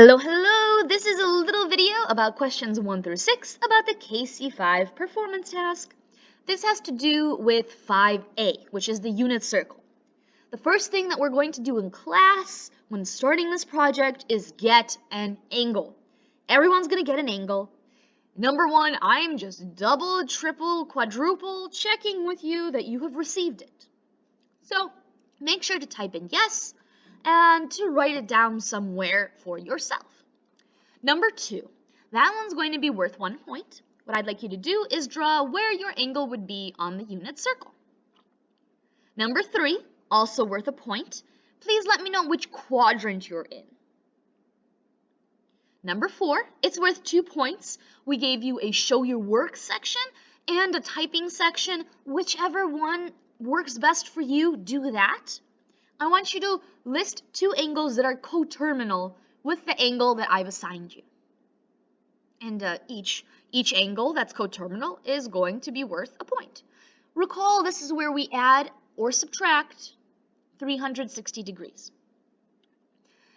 Hello! This is a little video about questions 1 through 6 about the KC5 performance task. This has to do with 5A, which is the unit circle. The first thing that we're going to do in class when starting this project is get an angle. Everyone's going to get an angle. Number 1, I'm just double, triple, quadruple checking with you that you have received it. So make sure to type in yes and to write it down somewhere for yourself. Number 2, that one's going to be worth 1 point. What I'd like you to do is draw where your angle would be on the unit circle. Number 3, also worth a point. Please let me know which quadrant you're in. Number 4, it's worth 2 points. We gave you a show your work section and a typing section. Whichever one works best for you, do that. I want you to list 2 angles that are coterminal with the angle that I've assigned you. And each angle that's coterminal is going to be worth a point. Recall, this is where we add or subtract 360 degrees.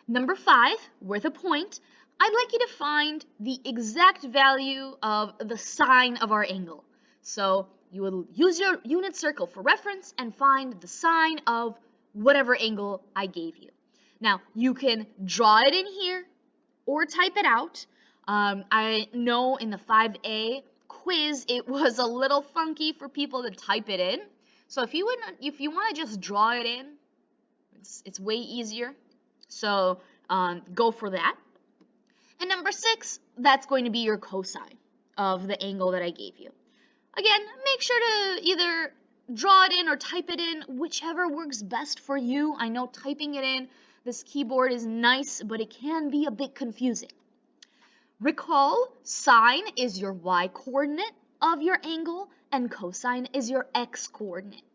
Number 5, worth a point. I'd like you to find the exact value of the sine of our angle. So you will use your unit circle for reference and find the sine of whatever angle I gave you. Now, you can draw it in here or type it out. I know in the 5A quiz, it was a little funky for people to type it in. So if you want to just draw it in, it's way easier. So go for that. And number 6, that's going to be your cosine of the angle that I gave you. Again, make sure to either draw it in or type it in, whichever works best for you. I know typing it in, this keyboard is nice, but it can be a bit confusing. Recall, sine is your y coordinate of your angle and cosine is your x coordinate.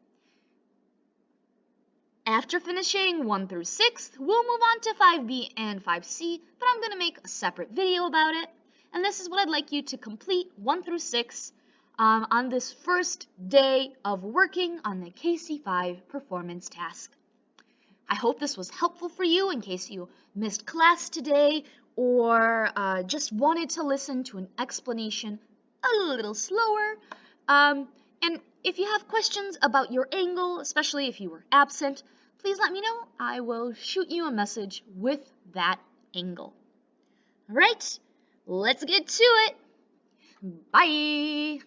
After finishing 1 through 6, we'll move on to 5B and 5C, but I'm going to make a separate video about it. And this is what I'd like you to complete 1 through 6 on this first day of working on the KC5 performance task. I hope this was helpful for you in case you missed class today or just wanted to listen to an explanation a little slower. And if you have questions about your angle, especially if you were absent, please let me know. I will shoot you a message with that angle. All right, let's get to it. Bye.